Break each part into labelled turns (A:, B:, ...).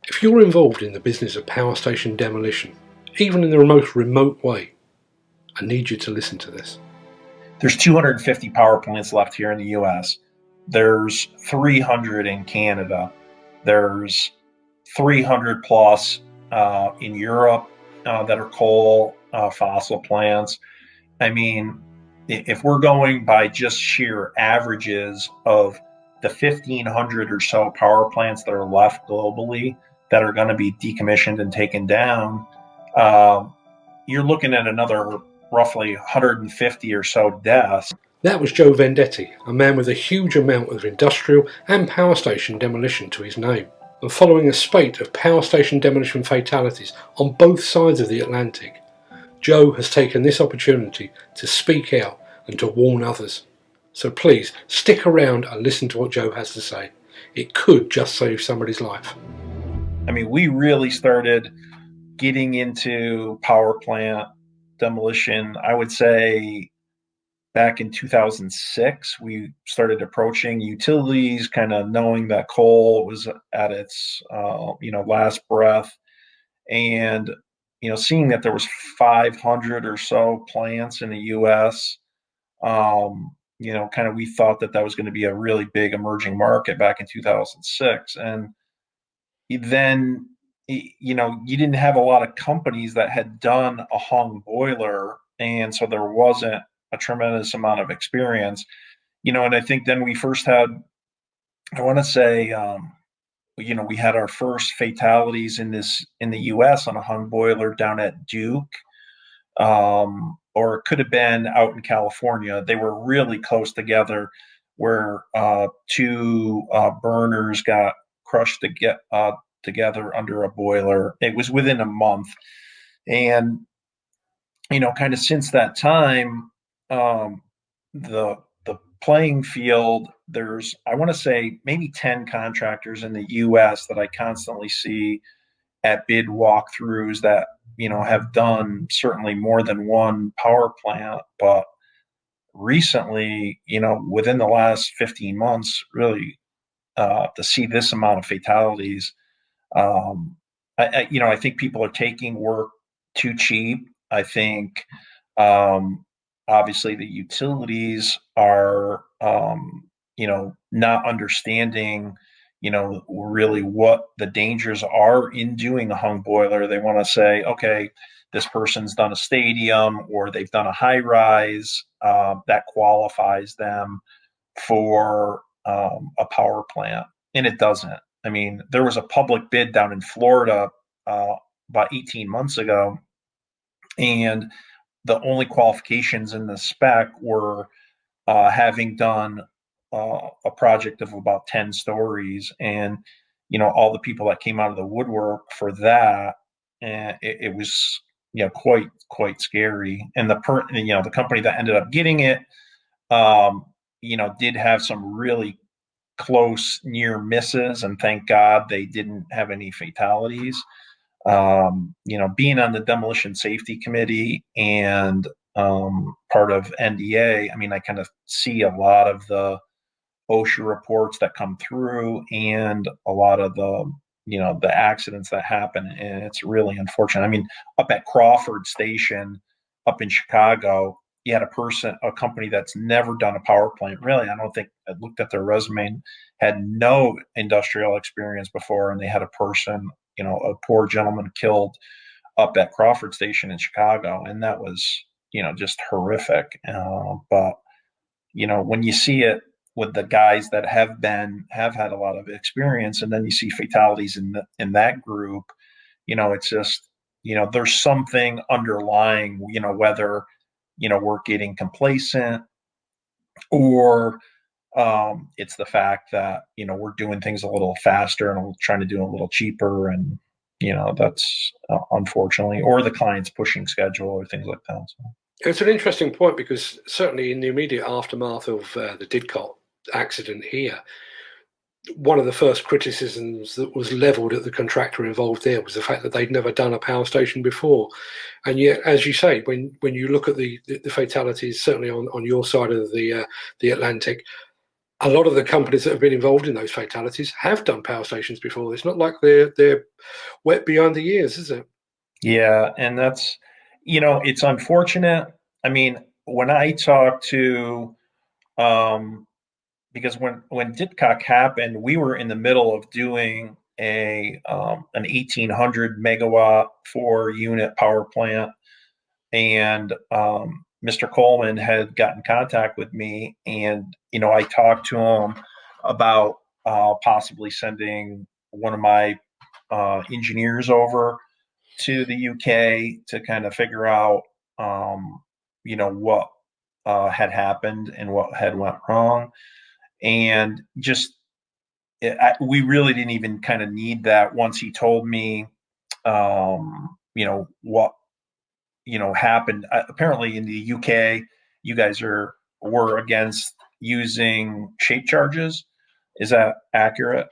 A: If you're involved in the business of power station demolition, even in the most remote way, I need you to listen to this.
B: There's 250 power plants left here in the US. There's 300 in Canada. There's 300 plus in Europe that are coal fossil plants. I mean, if we're going by just sheer averages of the 1,500 or so power plants that are left globally that are going to be decommissioned and taken down, you're looking at another roughly 150 or so deaths.
A: That was Joe Vendetti, a man with a huge amount of industrial and power station demolition to his name. And following a spate of power station demolition fatalities on both sides of the Atlantic, Joe has taken this opportunity to speak out and to warn others. So please stick around and listen to what Joe has to say. It could just save somebody's life.
B: I mean, we really started getting into power plant demolition, I would say, back in 2006. We started approaching utilities, kind of knowing that coal was at its last breath, and seeing that there was 500 or so plants in the U.S. We thought that was going to be a really big emerging market back in 2006, and then you didn't have a lot of companies that had done a hung boiler, and so there wasn't a tremendous amount of experience, and I think then we first had, I want to say, we had our first fatalities in the U.S. on a hung boiler down at Duke, or it could have been out in California. They were really close together, where two burners got crushed together under a boiler. It was within a month, and kind of since that time, the playing field, there's, I want to say, maybe 10 contractors in the U.S. that I constantly see at bid walkthroughs that have done certainly more than one power plant. But recently, within the last 15 months, really, to see this amount of fatalities, I think people are taking work too cheap. I think obviously the utilities are not understanding really what the dangers are in doing a hung boiler. They want to say, okay, this person's done a stadium or they've done a high rise, that qualifies them for a power plant, and it doesn't. I mean, there was a public bid down in Florida about 18 months ago, and the only qualifications in the spec were having done a project of about 10 stories, and all the people that came out of the woodwork for that, and it was quite scary. And the company that ended up getting it, did have some really close near misses, and thank God they didn't have any fatalities. Being on the Demolition Safety Committee and part of NDA, I mean, I kind of see a lot of the OHSA reports that come through and a lot of the accidents that happen, and it's really unfortunate. I mean, up at Crawford Station up in Chicago, you had a company that's never done a power plant. Really, I don't think, I looked at their resume, had no industrial experience before, and they had a person, a poor gentleman killed up at Crawford Station in Chicago, and that was, just horrific. But when you see it with the guys that have had a lot of experience, and then you see fatalities in that group, it's just, there's something underlying, whether we're getting complacent, or it's the fact that we're doing things a little faster and trying to do a little cheaper, and that's unfortunately, or the client's pushing schedule or things like that. So.
A: It's an interesting point, because certainly in the immediate aftermath of the Didcock accident here, one of the first criticisms that was levelled at the contractor involved there was the fact that they'd never done a power station before. And yet, as you say, when you look at the fatalities, certainly on your side of the Atlantic, A lot of the companies that have been involved in those fatalities have done power stations before. It's not like they're wet behind the ears, is it?
B: Yeah, and that's, it's unfortunate. I mean, when I talk to, um, because when Didcock happened, we were in the middle of doing an 1,800 megawatt 4 unit power plant, and Mr. Coleman had gotten in contact with me, and I talked to him about possibly sending one of my engineers over to the UK to kind of figure out, what had happened and what had went wrong, and just we really didn't even kind of need that once he told me, what happened. Apparently, in the UK, you guys were against using shape charges. Is that accurate?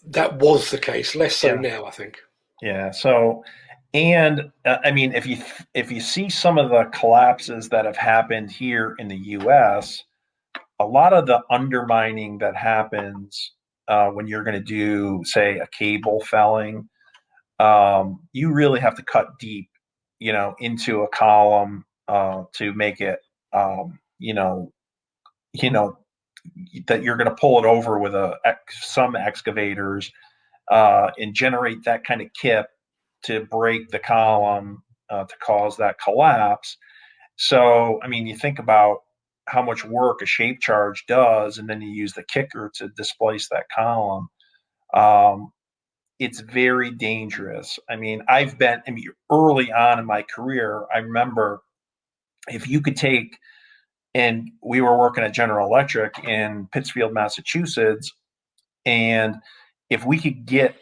A: That was the case, less so
B: Yeah.
A: now, I think.
B: Yeah. So, and I mean, if you see some of the collapses that have happened here in the U.S., a lot of the undermining that happens when you're going to do, say, a cable felling, you really have to cut deep, into a column to make it, you know, that you're going to pull it over with some excavators and generate that kind of kip to break the column to cause that collapse. So, I mean, you think about how much work a shape charge does, and then you use the kicker to displace that column. Um, it's very dangerous. I mean, early on in my career, I remember if you could take, and we were working at General Electric in Pittsfield, Massachusetts, and if we could get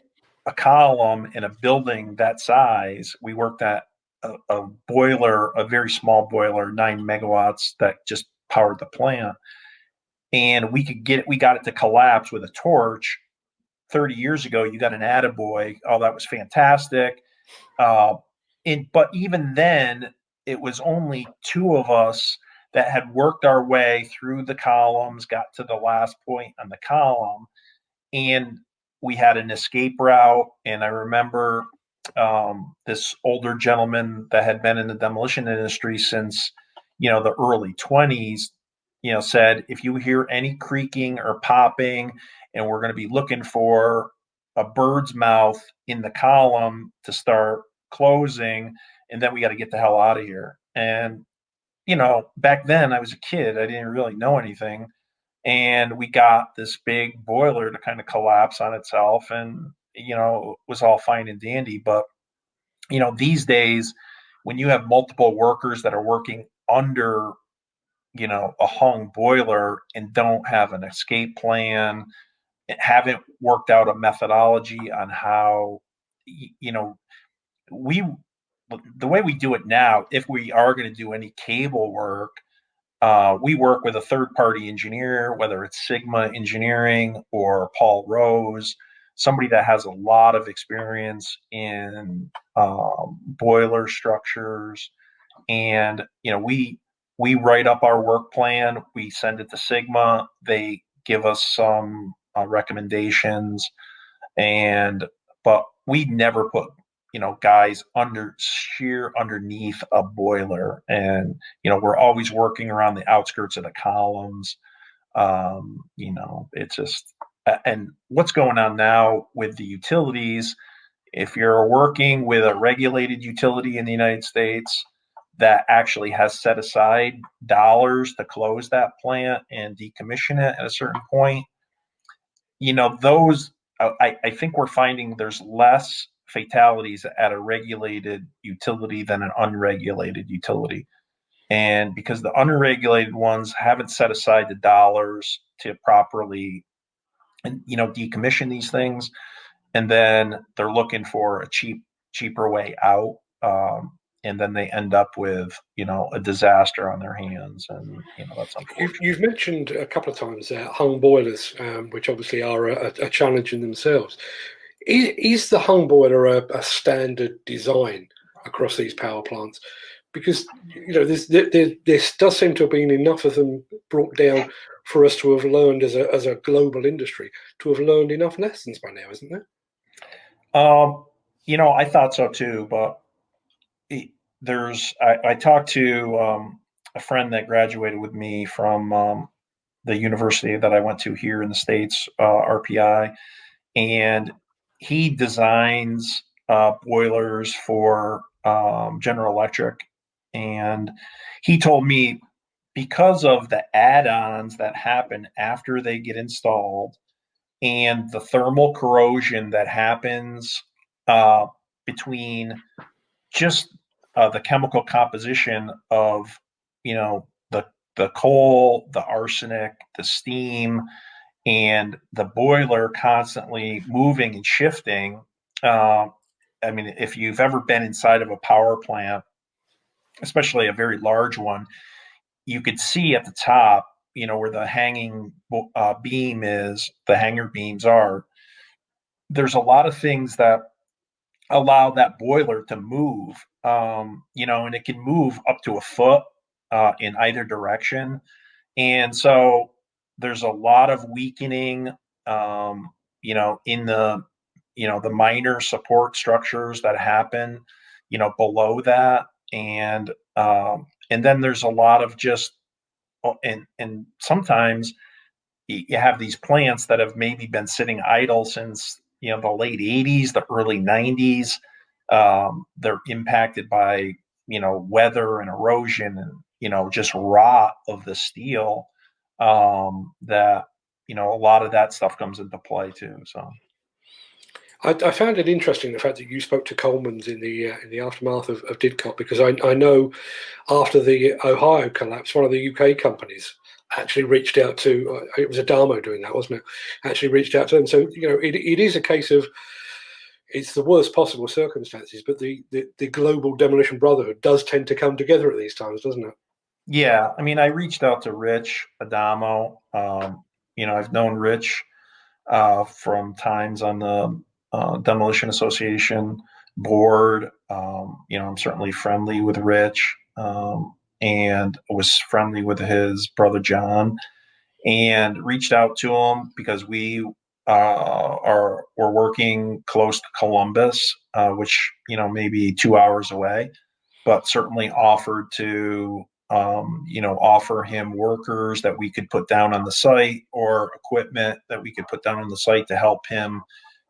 B: a column in a building that size, we worked at a boiler, a very small boiler, 9 megawatts that just powered the plant. And we got it to collapse with a torch. 30 years ago, you got an attaboy. Oh, that was fantastic. Uh, but even then, it was only two of us that had worked our way through the columns, got to the last point on the column, and we had an escape route. And I remember this older gentleman that had been in the demolition industry since the early 20s, said, if you hear any creaking or popping, and we're going to be looking for a bird's mouth in the column to start closing, and then we got to get the hell out of here. And back then I was a kid, I didn't really know anything, and we got this big boiler to kind of collapse on itself, and it was all fine and dandy. But these days, when you have multiple workers that are working under a hung boiler and don't have an escape plan, haven't worked out a methodology on how, we the way we do it now, if we are going to do any cable work, we work with a third party engineer, whether it's Sigma Engineering or Paul Rose, somebody that has a lot of experience in boiler structures. And we write up our work plan, we send it to Sigma, they give us some recommendations, and but we never put guys underneath a boiler, and we're always working around the outskirts of the columns. It's just, and what's going on now with the utilities, if you're working with a regulated utility in the United States that actually has set aside dollars to close that plant and decommission it at a certain point, those, I think we're finding there's less fatalities at a regulated utility than an unregulated utility. And because the unregulated ones haven't set aside the dollars to properly, decommission these things, and then they're looking for a cheaper way out. And then they end up with, a disaster on their hands. And, that's unfortunate.
A: You've mentioned a couple of times hung boilers, which obviously are a challenge in themselves. Is the hung boiler a standard design across these power plants? Because there does seem to have been enough of them brought down for us to have learned as a global industry to have learned enough lessons by now, isn't there?
B: I thought so too, but I talked to a friend that graduated with me from the university that I went to here in the States, RPI, and he designs boilers for General Electric. And he told me because of the add-ons that happen after they get installed and the thermal corrosion that happens uh, between just the chemical composition of the coal, the arsenic, the steam, and the boiler constantly moving and shifting. I mean, if you've ever been inside of a power plant, especially a very large one, you could see at the top, where the hanging beam is, the hanger beams are. There's a lot of things that allow that boiler to move, and it can move up to a foot in either direction. And so there's a lot of weakening, in the minor support structures that happen, below that. And then there's a lot of just, and sometimes you have these plants that have maybe been sitting idle since the late 80s, the early 90s. They're impacted by weather and erosion and just rot of the steel. That a lot of that stuff comes into play too. So
A: I found it interesting the fact that you spoke to Coleman's in the aftermath of Didcock, because I know after the Ohio collapse, one of the UK companies actually reached out to, it was Adamo doing that, wasn't it? Actually reached out to them. So it is a case of, it's the worst possible circumstances, but the global demolition brotherhood does tend to come together at these times, doesn't it?
B: yeah, I mean, I reached out to Rich Adamo. I've known Rich from times on the Demolition Association board. I'm certainly friendly with Rich, and was friendly with his brother John, and reached out to him because we're working close to Columbus, which maybe 2 hours away, but certainly offered to offer him workers that we could put down on the site or equipment that we could put down on the site to help him,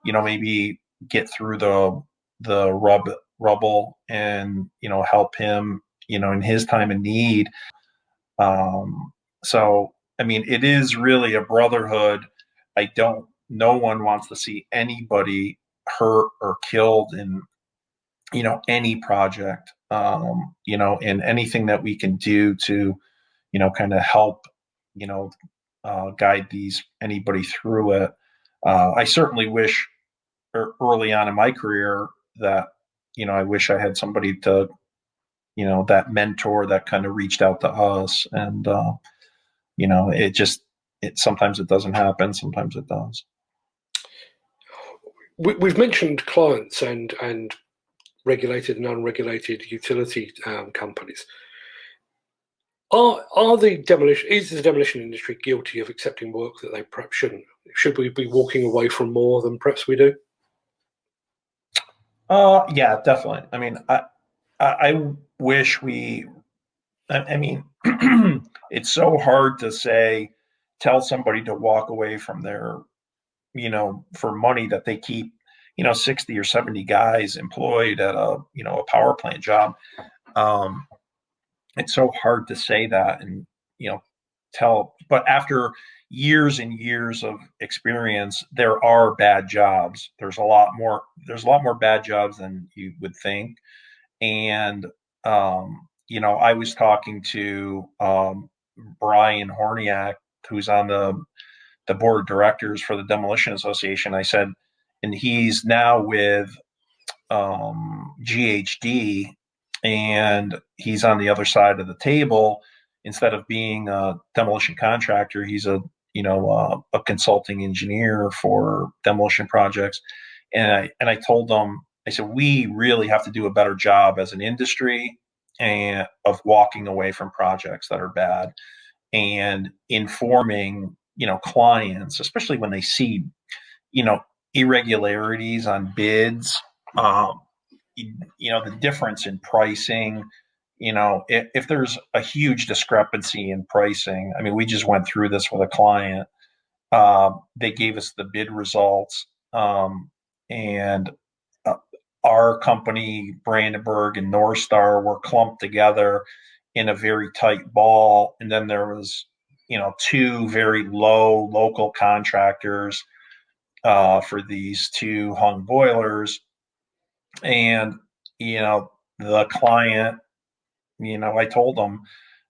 B: maybe get through the rubble and, help him, in his time of need. So, I mean, it is really a brotherhood. No one wants to see anybody hurt or killed in, any project, and anything that we can do to, kind of help, guide anybody through it. I certainly wish early on in my career that, I wish I had somebody to, that mentor that kind of reached out to us. And, sometimes it doesn't happen. Sometimes it does.
A: We've mentioned clients and regulated and unregulated utility companies. Is the demolition industry guilty of accepting work that they perhaps shouldn't? Should we be walking away from more than perhaps we do?
B: Yeah, definitely. I mean, I wish I mean, it's so hard to tell somebody to walk away from their, for money that they keep, 60 or 70 guys employed at a power plant job. It's so hard to say that and, but after years and years of experience, there are bad jobs. There's a lot more bad jobs than you would think. And, I was talking to Brian Horniak, who's on the board of directors for the Demolition Association. I said, and he's now with GHD, and he's on the other side of the table. Instead of being a demolition contractor, he's a consulting engineer for demolition projects. And I told him, I said, we really have to do a better job as an industry and of walking away from projects that are bad, and informing, clients, especially when they see, you know, irregularities on bids, um, the difference in pricing. If there's a huge discrepancy in pricing, I mean, we just went through this with a client. They gave us the bid results, and uh, our company, Brandenburg and North Star, were clumped together in a very tight ball. And then there was, two very low local contractors for these two hung boilers. And, the client, I told them,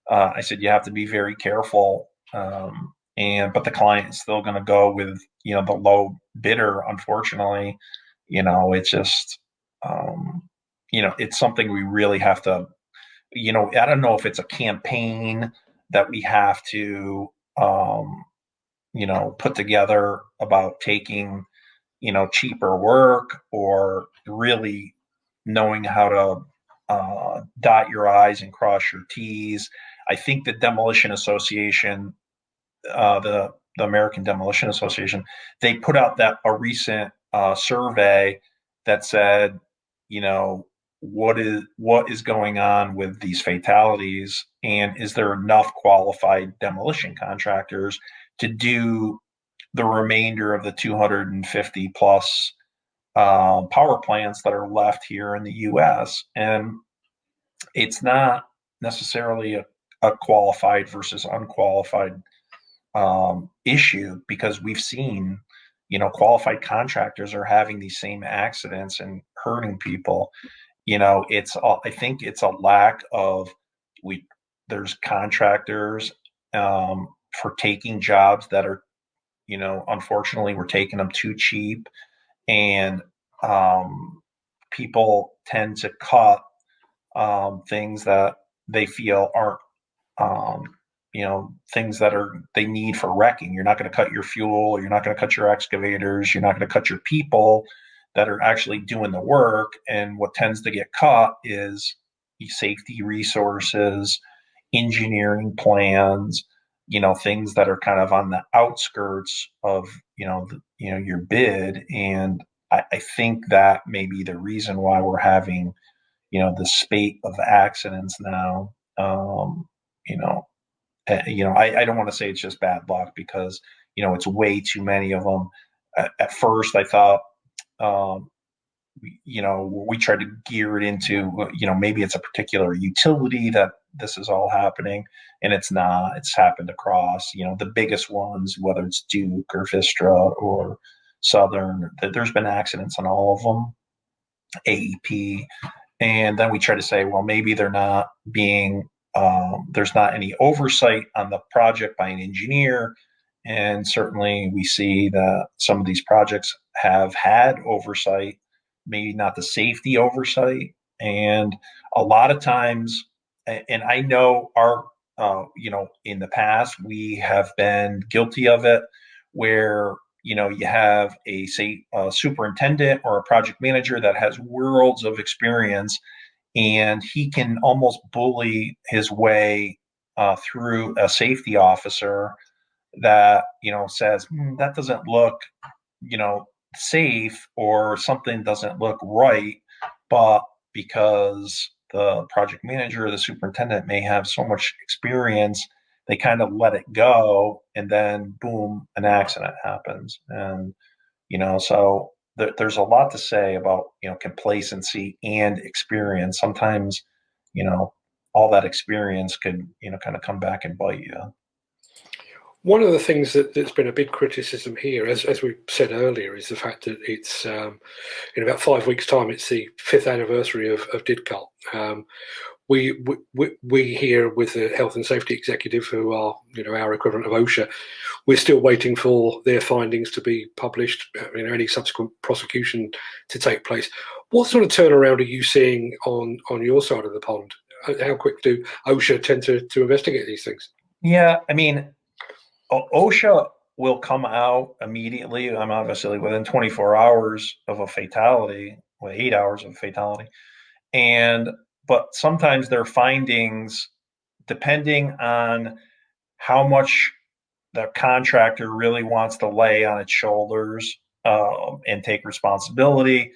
B: I said, you have to be very careful. But the client is still going to go with, the low bidder, unfortunately. It's just, it's something we really have to, I don't know if it's a campaign that we have to, put together about taking, cheaper work, or really knowing how to dot your I's and cross your T's. I think the Demolition Association, the American Demolition Association, they put out a recent survey that said, what is going on with these fatalities, and is there enough qualified demolition contractors to do the remainder of the 250 plus power plants that are left here in the U.S. And it's not necessarily a qualified versus unqualified issue, because we've seen, qualified contractors are having these same accidents and hurting people. I think it's a lack of there's contractors for taking jobs that are, unfortunately, we're taking them too cheap, and people tend to cut things that they feel aren't, things that they need for wrecking. You're not going to cut your fuel, you're not going to cut your excavators, you're not going to cut your people that are actually doing the work. And what tends to get cut is safety resources, engineering plans, things that are kind of on the outskirts of, your bid. And I think that may be the reason why we're having, the spate of accidents now. I don't want to say it's just bad luck, because, it's way too many of them. At first, I thought, we tried to gear it into, maybe it's a particular utility that this is all happening, and it's not. It's happened across, the biggest ones, whether it's Duke or Vistra or Southern. There's been accidents on all of them, AEP. And then we try to say, well, maybe they're not being, there's not any oversight on the project by an engineer. And certainly we see that some of these projects have had oversight, maybe not the safety oversight. And a lot of times, and I know in the past, we have been guilty of it, where, you have a superintendent or a project manager that has worlds of experience, and he can almost bully his way through a safety officer that, says, that doesn't look, safe, or something doesn't look right. But because the project manager or the superintendent may have so much experience, they kind of let it go, and then boom, an accident happens. And, so there's a lot to say about, complacency and experience. Sometimes, all that experience could, kind of come back and bite you.
A: One of the things that's been a big criticism here, as we said earlier, is the fact that it's in about 5 weeks' time, it's the 5th anniversary of Didcock. We here with the health and safety executive, who are our equivalent of OHSA, we're still waiting for their findings to be published. Any subsequent prosecution to take place. What sort of turnaround are you seeing on your side of the pond? How quick do OHSA tend to investigate these things?
B: Yeah, I mean, OHSA will come out immediately. I'm obviously within 24 hours of a fatality, with 8 hours of a fatality. but sometimes their findings, depending on how much the contractor really wants to lay on its shoulders and take responsibility,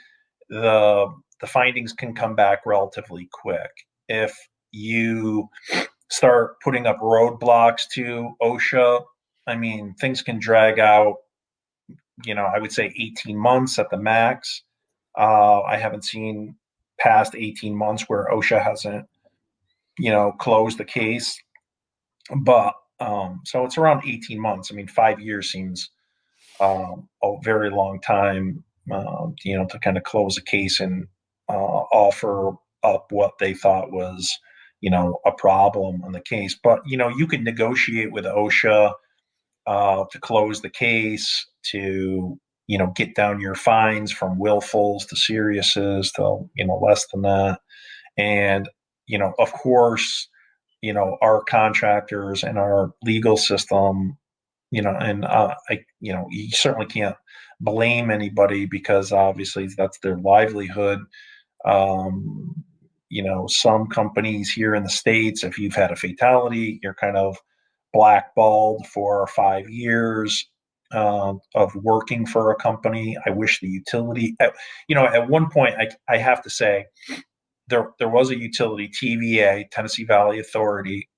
B: the findings can come back relatively quick. If you start putting up roadblocks to OSHA, I mean, things can drag out, I would say 18 months at the max. I haven't seen past 18 months where OSHA hasn't, closed the case. But so it's around 18 months. I mean, 5 years seems a very long time, to kind of close a case and offer up what they thought was, a problem on the case. But, you can negotiate with OSHA to close the case, to, get down your fines from willfuls to seriouses to, less than that. And, of course, our contractors and our legal system, and you certainly can't blame anybody because obviously that's their livelihood. Some companies here in the States, if you've had a fatality, you're kind of blackballed for 5 years of working for a company. I wish the utility, at one point, I have to say, there was a utility, TVA, Tennessee Valley Authority.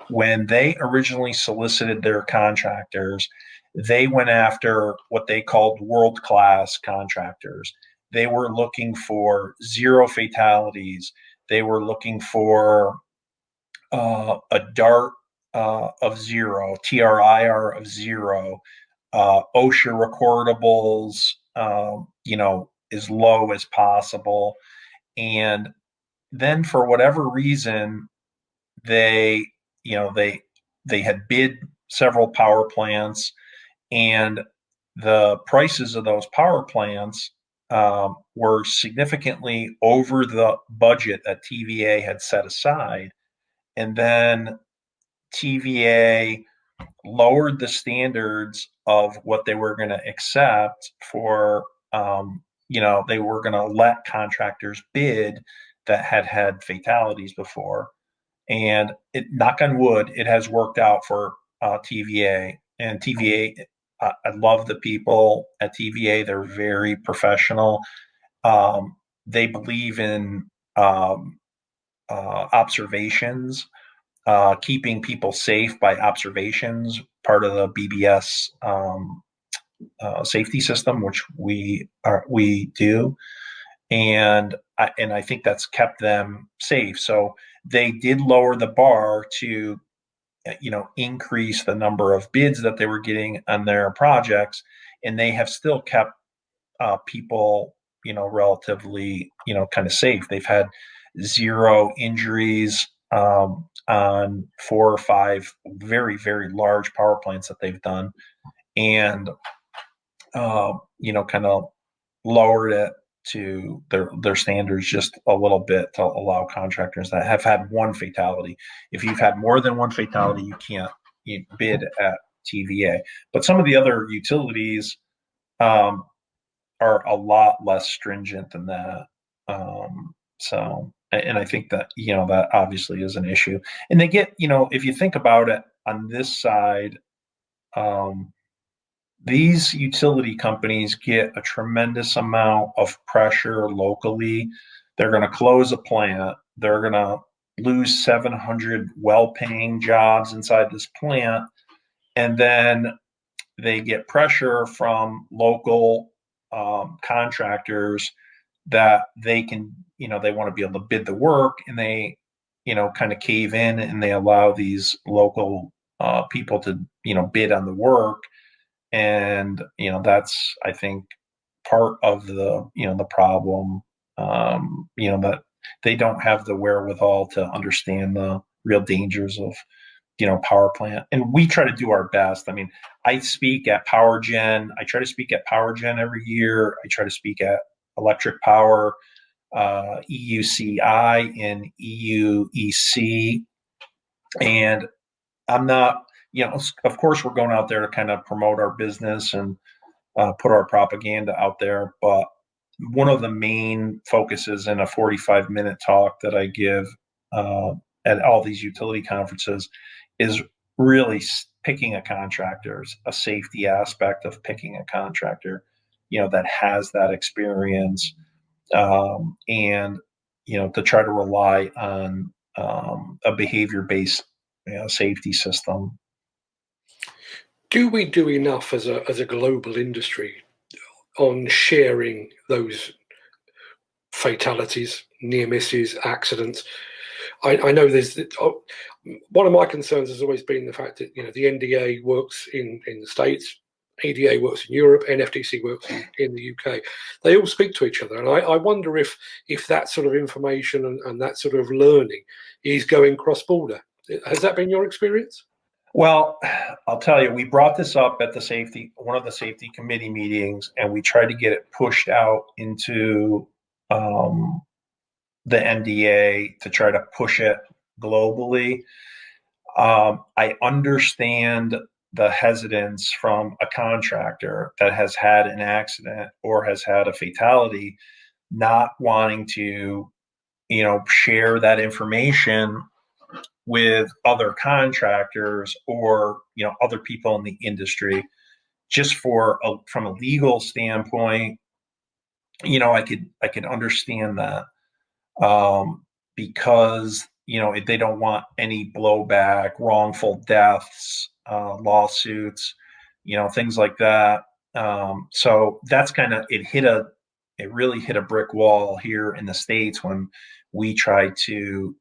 B: When they originally solicited their contractors, they went after what they called world-class contractors. They were looking for zero fatalities. They were looking for a DART of zero, TRIR of zero, OSHA recordables, as low as possible. And then for whatever reason, they they had bid several power plants, and the prices of those power plants were significantly over the budget that TVA had set aside. And then TVA lowered the standards of what they were going to accept for, they were going to let contractors bid that had had fatalities before. And knock on wood, it has worked out for TVA. And TVA, I love the people at TVA. They're very professional. They believe in observations, keeping people safe by observations, part of the BBS safety system, which we do. And I think that's kept them safe. So they did lower the bar to, increase the number of bids that they were getting on their projects, and they have still kept people, relatively, kind of safe. They've had zero injuries on 4 or 5 very, very large power plants that they've done, and kind of lowered it to their standards just a little bit to allow contractors that have had one fatality. If you've had more than one fatality, you can't bid at TVA. But some of the other utilities are a lot less stringent than that. And I think that, that obviously is an issue. And they get, if you think about it on this side, these utility companies get a tremendous amount of pressure locally. They're going to close a plant. They're going to lose 700 well-paying jobs inside this plant. And then they get pressure from local contractors that they can, they want to be able to bid the work, and they, kind of cave in, and they allow these local people to, bid on the work. And, that's, I think, part of the, the problem, that they don't have the wherewithal to understand the real dangers of, power plant. And we try to do our best. I mean, I speak at Power Gen. I try to speak at Power Gen every year. I try to speak at Electric Power, EUCI, and EUEC. And I'm not, of course, we're going out there to kind of promote our business and put our propaganda out there. But one of the main focuses in a 45-minute talk that I give at all these utility conferences is really picking a contractor, a safety aspect of picking a contractor, that has that experience, and to try to rely on a behavior-based safety system.
A: Do we do enough as a global industry on sharing those fatalities, near misses, accidents? I know there's one of my concerns has always been the fact that the NDA works in the States, EDA works in Europe, NFTC works in the UK. They all speak to each other, and I wonder if that sort of information and that sort of learning is going cross border. Has that been your experience?
B: Well, I'll tell you, we brought this up at one of the safety committee meetings, and we tried to get it pushed out into the NDA to try to push it globally. I understand the hesitance from a contractor that has had an accident or has had a fatality, not wanting to, share that information with other contractors or other people in the industry. Just from a legal standpoint, I could understand that, because they don't want any blowback, wrongful deaths, lawsuits, things like that. So that's kind of it really hit a brick wall here in the States when we tried to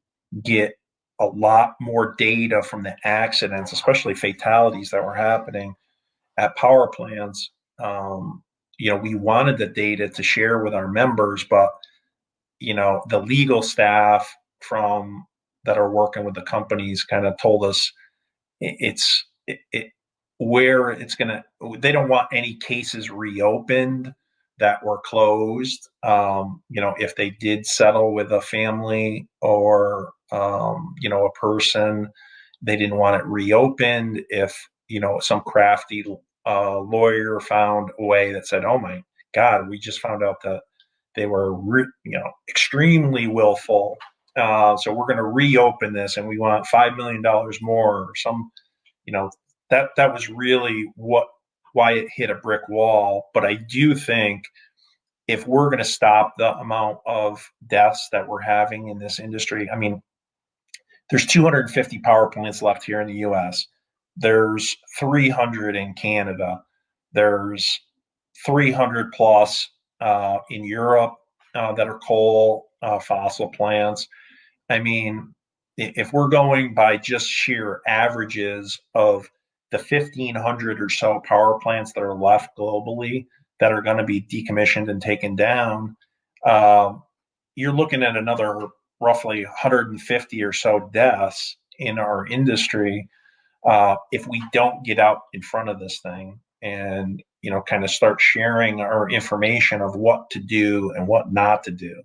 B: get a lot more data from the accidents, especially fatalities that were happening at power plants. We wanted the data to share with our members, but the legal staff that are working with the companies kind of told us they don't want any cases reopened that were closed. If they did settle with a family or a person, they didn't want it reopened. If some crafty lawyer found a way that said, "Oh my God, we just found out that they were extremely willful, so we're going to reopen this and we want $5 million more," or some, that was really why it hit a brick wall. But I do think if we're going to stop the amount of deaths that we're having in this industry, I mean, there's 250 power plants left here in the U.S. There's 300 in Canada. There's 300 plus in Europe that are coal fossil plants. I mean, if we're going by just sheer averages of the 1,500 or so power plants that are left globally that are going to be decommissioned and taken down, you're looking at another roughly 150 or so deaths in our industry if we don't get out in front of this thing and kind of start sharing our information of what to do and what not to do.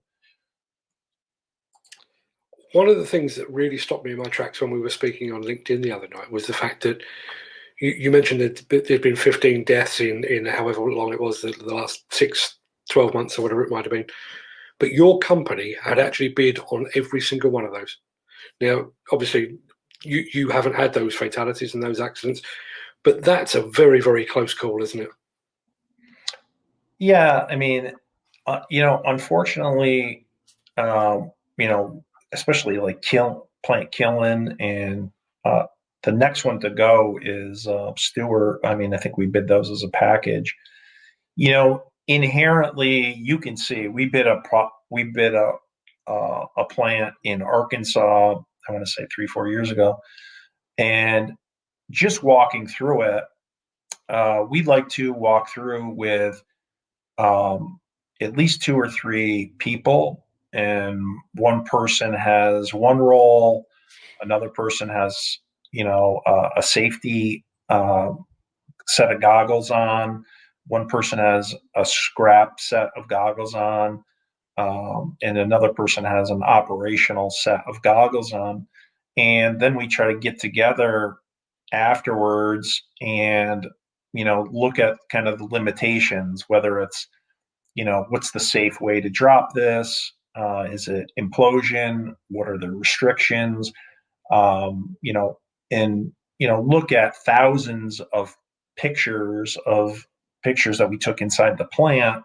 A: One of the things that really stopped me in my tracks when we were speaking on LinkedIn the other night was the fact that you mentioned that there'd been 15 deaths in however long it was, the last 12 months or whatever it might have been. But your company had actually bid on every single one of those. Now, obviously, you haven't had those fatalities and those accidents, but that's a very, very close call, isn't it?
B: Yeah, I mean, unfortunately, especially like plant killing, and the next one to go is Stewart. I mean, I think we bid those as a package. Inherently, you can see we bid a plant in Arkansas. I want to say 3-4 years ago, and just walking through it, we'd like to walk through with at least 2 or 3 people, and one person has one role, another person has a safety set of goggles on, one person has a scrap set of goggles on, and another person has an operational set of goggles on. And then we try to get together afterwards and look at kind of the limitations, whether it's what's the safe way to drop this? Is it implosion? What are the restrictions? You know, and look at thousands of pictures that we took inside the plant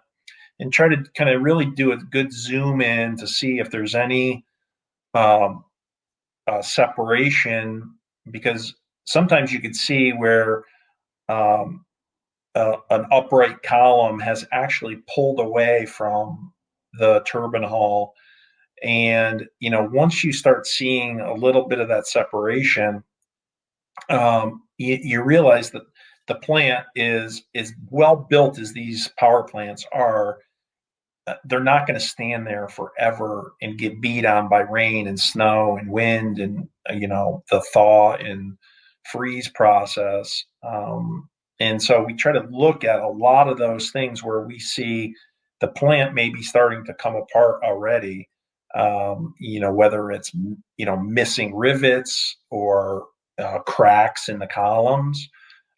B: and try to kind of really do a good zoom in to see if there's any um, separation, because sometimes you could see where um, an upright column has actually pulled away from the turbine hull. And once you start seeing a little bit of that separation, you realize that the plant is as well built as these power plants are. They're not going to stand there forever and get beat on by rain and snow and wind and the thaw and freeze process. And so we try to look at a lot of those things where we see the plant maybe starting to come apart already. Whether it's missing rivets or cracks in the columns,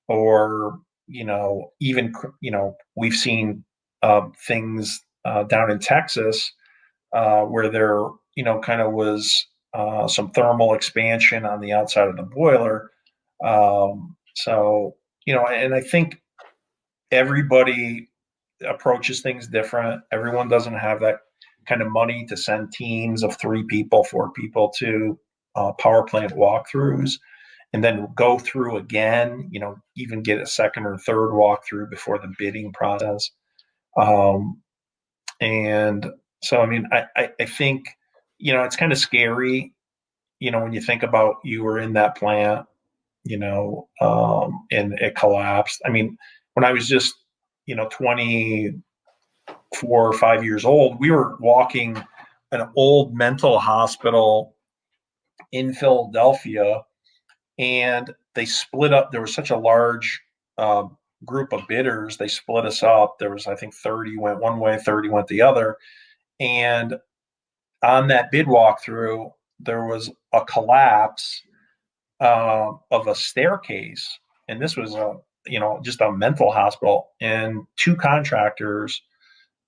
B: or even we've seen things down in Texas where there kind of was some thermal expansion on the outside of the boiler. So and I think everybody approaches things different. Everyone doesn't have that kind of money to send teams of 3 people, 4 people to power plant walkthroughs and then go through again, even get a second or third walkthrough before the bidding process. And so, I mean, I think, it's kind of scary, when you think about you were in that plant, and it collapsed. I mean, when I was just, 24 or 5 years old, we were walking an old mental hospital in Philadelphia, and they split up. There was such a large group of bidders. They split us up. There was, I think, 30 went one way, 30 went the other. And on that bid walkthrough, there was a collapse of a staircase. And this was just a mental hospital. And 2 contractors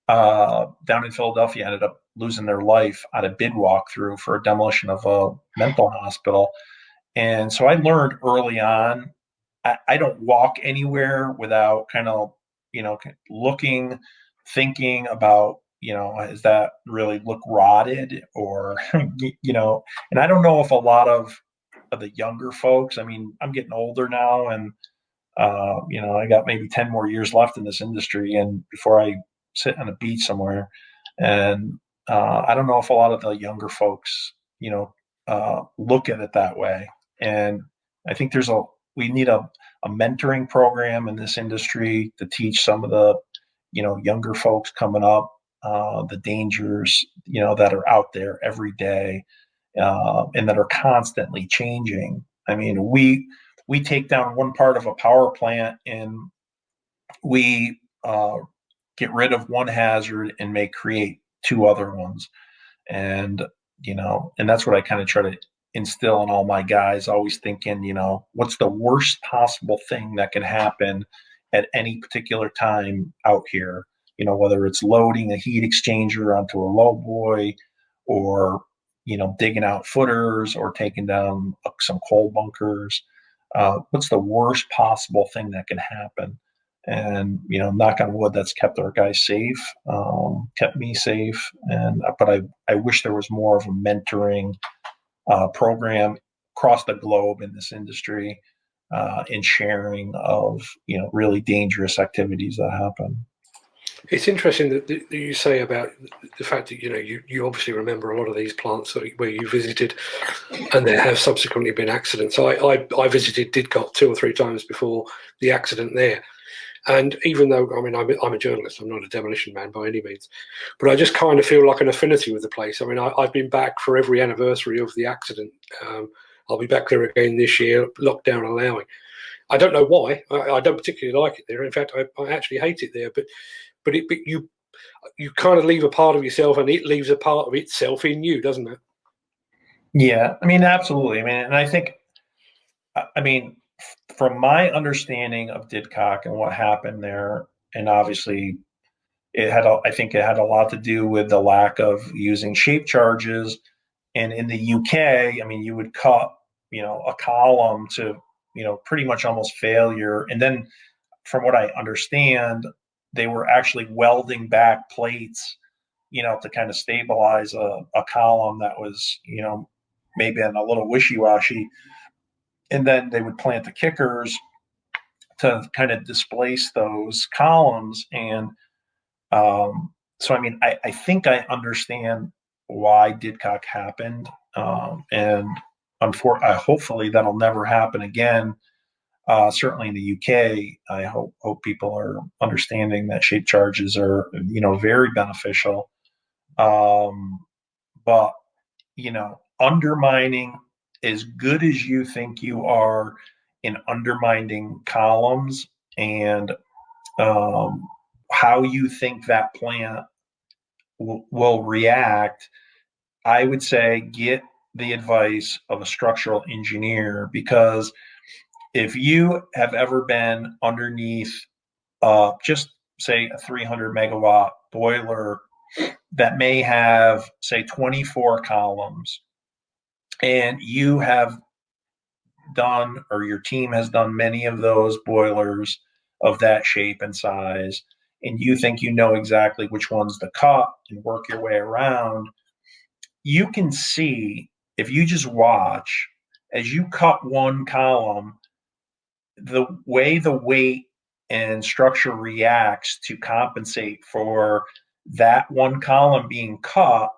B: down in Philadelphia ended up losing their life on a bid walkthrough for a demolition of a mental hospital. And so I learned early on, I don't walk anywhere without kind of, looking, thinking about, does that really look rotted or, and I don't know if a lot of the younger folks, I mean, I'm getting older now and, I got maybe 10 more years left in this industry and before I sit on a beach somewhere. And I don't know if a lot of the younger folks, look at it that way. And I think we need a mentoring program in this industry to teach some of the, younger folks coming up, the dangers, that are out there every day, and that are constantly changing. I mean, we take down one part of a power plant and we get rid of one hazard and may create 2 other ones. And, and that's what I kind of try to instill in all my guys, always thinking, what's the worst possible thing that can happen at any particular time out here, whether it's loading a heat exchanger onto a low boy or, digging out footers or taking down some coal bunkers. What's the worst possible thing that can happen? And knock on wood, that's kept our guys safe, kept me safe. But I wish there was more of a mentoring program across the globe in this industry, in sharing of really dangerous activities that happen.
A: It's interesting that you say about the fact that you obviously remember a lot of these plants where you visited, and there have subsequently been accidents. I visited Didcock 2 or 3 times before the accident there, and even though I'm a journalist, I'm not a demolition man by any means, but I just kind of feel like an affinity with the place. I mean, I've been back for every anniversary of the accident. I'll be back there again this year, lockdown allowing. I don't know why. I don't particularly like it there. In fact, I actually hate it there. But you kind of leave a part of yourself, and it leaves a part of itself in you, doesn't it?
B: Yeah, I mean, absolutely. I mean, and I think, from my understanding of Didcock and what happened there, and obviously I think it had a lot to do with the lack of using shape charges. And in the UK, I mean, you would cut, a column to, pretty much almost failure. And then from what I understand, they were actually welding back plates, to kind of stabilize a column that was, maybe in a little wishy-washy. And then they would plant the kickers to kind of displace those columns. And so, I mean, I think I understand why Didcock happened. And hopefully that'll never happen again. Certainly in the UK, I hope people are understanding that shape charges are, very beneficial. But, undermining as good as you think you are in undermining columns and how you think that plant will react, I would say get the advice of a structural engineer, because if you have ever been underneath just say a 300 megawatt boiler that may have say 24 columns, and you have done, or your team has done, many of those boilers of that shape and size, and you think you know exactly which ones to cut and work your way around, you can see, if you just watch, as you cut one column, the way the weight and structure reacts to compensate for that one column being cut,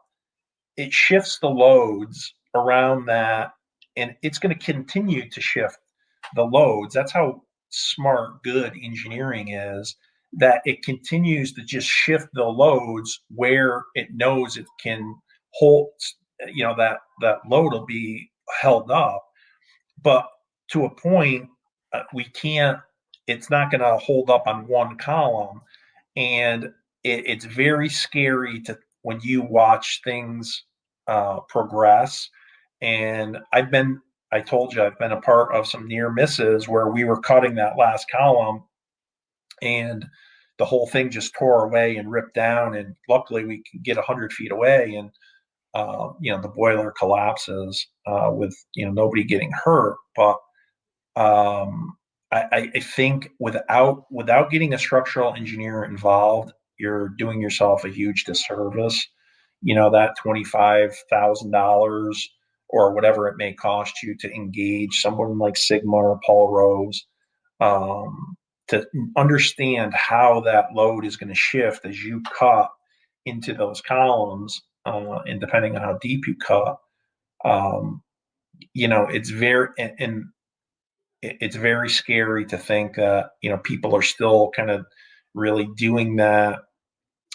B: it shifts the loads around that, and it's going to continue to shift the loads. That's how smart, good engineering is, that it continues to just shift the loads where it knows it can hold, that load will be held up. But to a point, we can't, it's not going to hold up on one column. And it's very scary to, when you watch things progress. And I told you, I've been a part of some near misses where we were cutting that last column and the whole thing just tore away and ripped down. And luckily we could get 100 feet away, and the boiler collapses with, nobody getting hurt. But I think without getting a structural engineer involved, you're doing yourself a huge disservice. That $25,000 or whatever it may cost you to engage someone like Sigma or Paul Rose, to understand how that load is going to shift as you cut into those columns, and depending on how deep you cut, it's very scary to think that people are still kind of really doing that,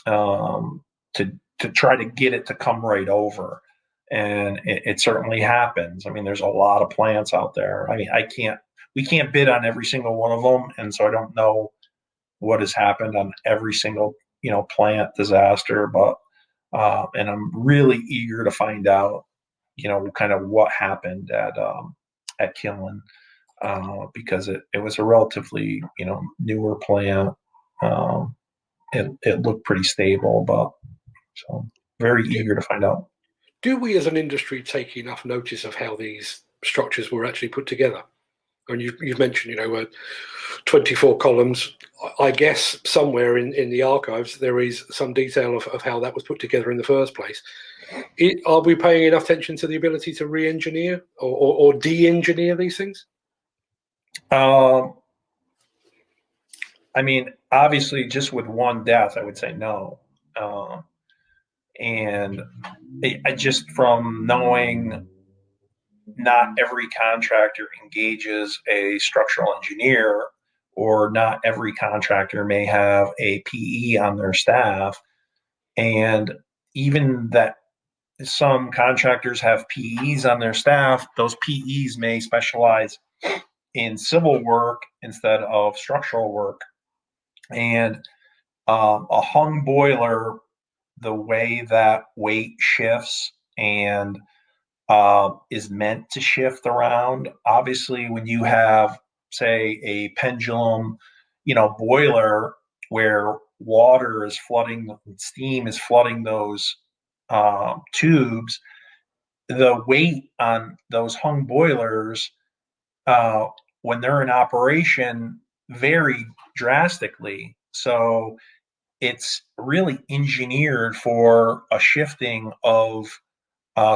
B: to try to get it to come right over. And it certainly happens. I mean, there's a lot of plants out there. I mean, we can't bid on every single one of them, and so I don't know what has happened on every single plant disaster. But and I'm really eager to find out kind of what happened at Killen, because it was a relatively newer plant. It looked pretty stable, but so very eager to find out.
A: Do we as an industry take enough notice of how these structures were actually put together? And you've mentioned 24 columns. I guess somewhere in the archives there is some detail of how that was put together in the first place. Are we paying enough attention to the ability to re-engineer or de-engineer these things?
B: I mean, obviously, just with one death, I would say no. And I just, from knowing not every contractor engages a structural engineer, or not every contractor may have a PE on their staff. And even that some contractors have PEs on their staff, those PEs may specialize in civil work instead of structural work. And a hung boiler, the way that weight shifts and is meant to shift around. Obviously, when you have, say, a pendulum, boiler where water is flooding, steam is flooding those tubes, the weight on those hung boilers uh, when they're in operation vary drastically. So it's really engineered for a shifting of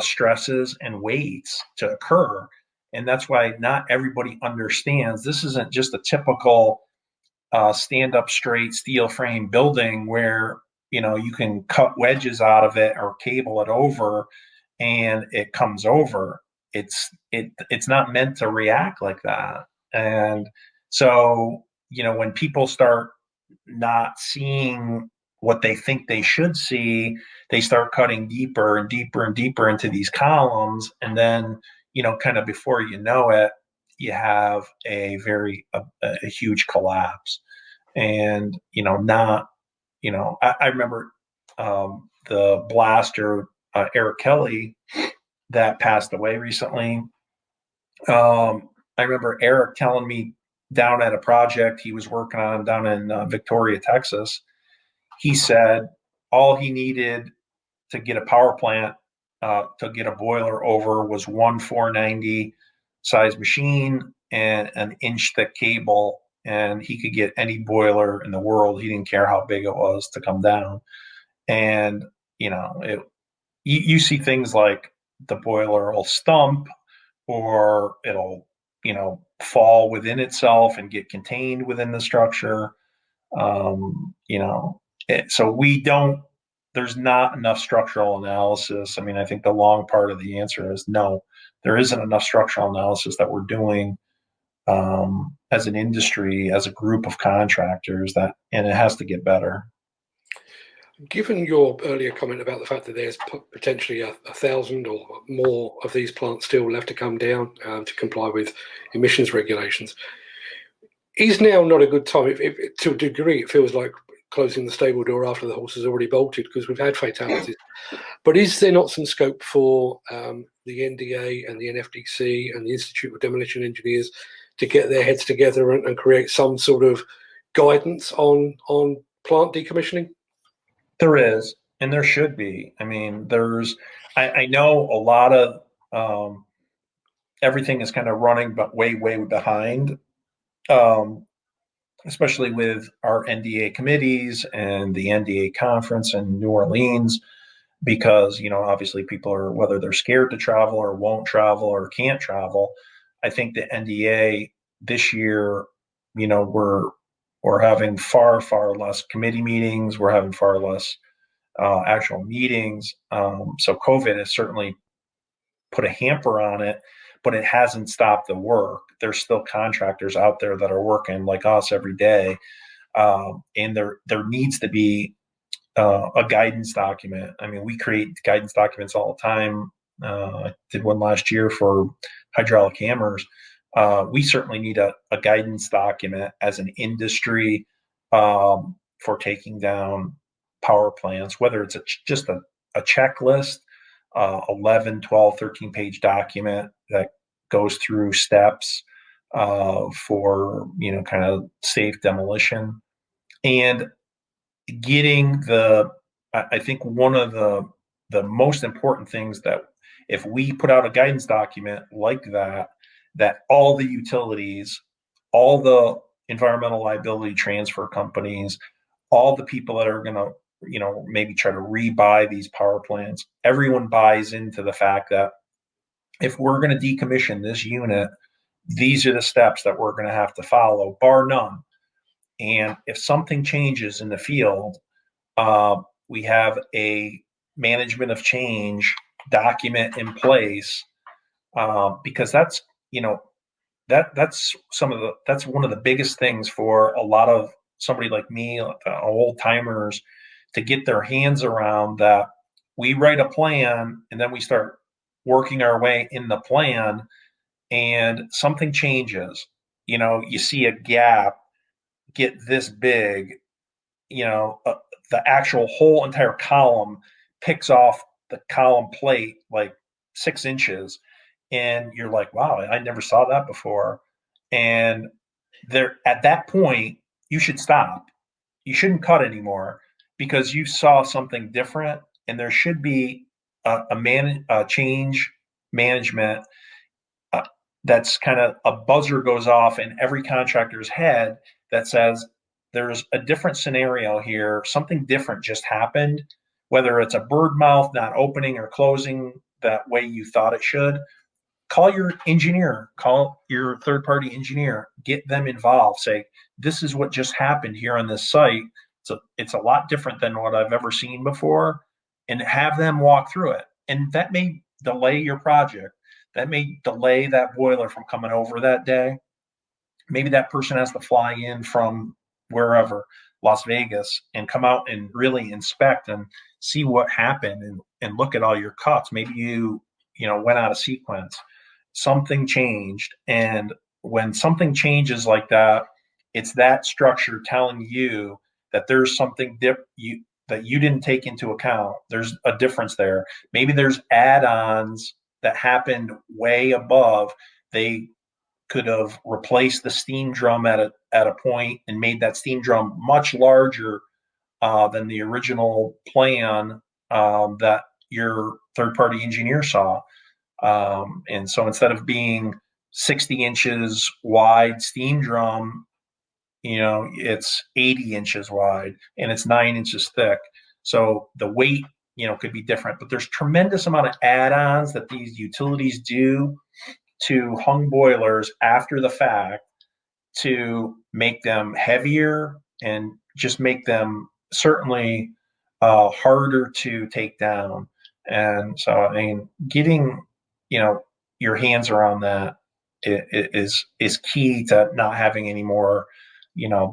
B: stresses and weights to occur. And that's why not everybody understands this isn't just a typical stand up straight steel frame building where you can cut wedges out of it or cable it over and it comes over. It's not meant to react like that. And so when people start not seeing what they think they should see, they start cutting deeper and deeper and deeper into these columns, and then kind of before you know it, you have a huge collapse. And not I remember the blaster Eric Kelly that passed away recently. I remember Eric telling me down at a project he was working on down in Victoria, Texas. He said all he needed to get a power plant to get a boiler over was one 490 size machine and an inch thick cable, and he could get any boiler in the world. He didn't care how big it was to come down. And you see things like the boiler will stump, or it'll fall within itself and get contained within the structure. So there's not enough structural analysis. I mean, I think the long part of the answer is no, there isn't enough structural analysis that we're doing as an industry, as a group of contractors, and it has to get better.
A: Given your earlier comment about the fact that there's potentially 1,000 or more of these plants still left to come down to comply with emissions regulations, is now not a good time? To a degree, it feels like closing the stable door after the horse has already bolted, because we've had fatalities. But is there not some scope for the NDA and the NFDC and the Institute of Demolition Engineers to get their heads together and create some sort of guidance on plant decommissioning?
B: There is, and there should be. I mean, I know a lot of everything is kind of running, but way, way behind, especially with our NDA committees and the NDA conference in New Orleans, because, obviously people are, whether they're scared to travel or won't travel or can't travel. I think the NDA this year, we're having far, far less committee meetings. We're having far less actual meetings. So COVID has certainly put a hamper on it, but it hasn't stopped the work. There's still contractors out there that are working like us every day. And there needs to be a guidance document. I mean, we create guidance documents all the time. I did one last year for hydraulic hammers. We certainly need a guidance document as an industry for taking down power plants, whether it's just a checklist, 11, 12, 13 page document that goes through steps for, kind of safe demolition. And getting I think one of the most important things that if we put out a guidance document like that all the utilities, all the environmental liability transfer companies, all the people that are going to, maybe try to rebuy these power plants, everyone buys into the fact that if we're going to decommission this unit, these are the steps that we're going to have to follow, bar none. And if something changes in the field, we have a management of change document in place, because that's one of the biggest things for a lot of somebody like me, old timers, to get their hands around. That we write a plan and then we start working our way in the plan, and something changes. You see a gap get this big, the actual whole entire column picks off the column plate like 6 inches, and you're like, wow, I never saw that before. And there, at that point, you should stop. you shouldn't cut anymore because you saw something different, and there should be a change management that's kind of a buzzer goes off in every contractor's head that says there's a different scenario here. Something different just happened, whether it's a bird mouth not opening or closing that way you thought it should. Call your engineer, call your third party engineer, get them involved. Say, this is what just happened here on this site. It's a lot different than what I've ever seen before, and have them walk through it. And that may delay your project. That may delay that boiler from coming over that day. Maybe that person has to fly in from wherever, Las Vegas, and come out and really inspect and see what happened and look at all your cuts. Maybe you went out of sequence. Something changed. And when something changes like that, it's that structure telling you that there's something that you didn't take into account. There's a difference there. Maybe there's add-ons that happened way above. They could have replaced the steam drum at a point and made that steam drum much larger than the original plan that your third-party engineer saw. And so instead of being 60 inches wide steam drum, it's 80 inches wide and it's 9 inches thick. So the weight, could be different, but there's tremendous amount of add-ons that these utilities do to hung boilers after the fact to make them heavier and just make them certainly harder to take down. And so, I mean, getting, your hands around that is key to not having any more,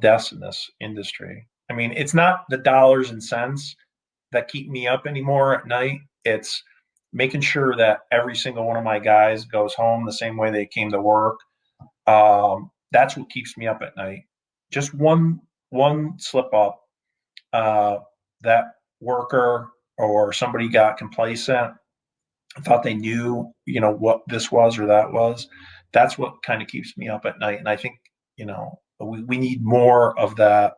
B: deaths in this industry. I mean, it's not the dollars and cents that keep me up anymore at night. It's making sure that every single one of my guys goes home the same way they came to work. That's what keeps me up at night. Just one slip up, that worker or somebody got complacent, thought they knew, what this was or that was. That's what kind of keeps me up at night. And I think, we need more of that,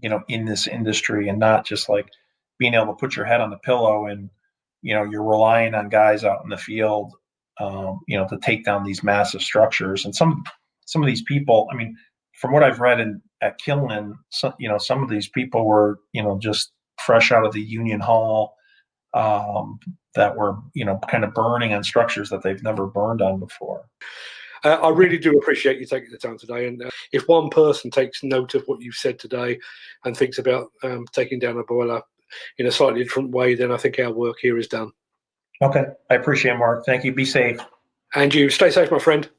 B: in this industry, and not just like being able to put your head on the pillow and, you're relying on guys out in the field, to take down these massive structures. And some of these people, I mean, from what I've read at Killen, some of these people were, just fresh out of the union hall, that were, kind of burning on structures that they've never burned on before.
A: I really do appreciate you taking the time today. And if one person takes note of what you've said today and thinks about taking down a boiler in a slightly different way, then I think our work here is done.
B: Okay. I appreciate it, Mark. Thank you. Be safe.
A: And you stay safe, my friend.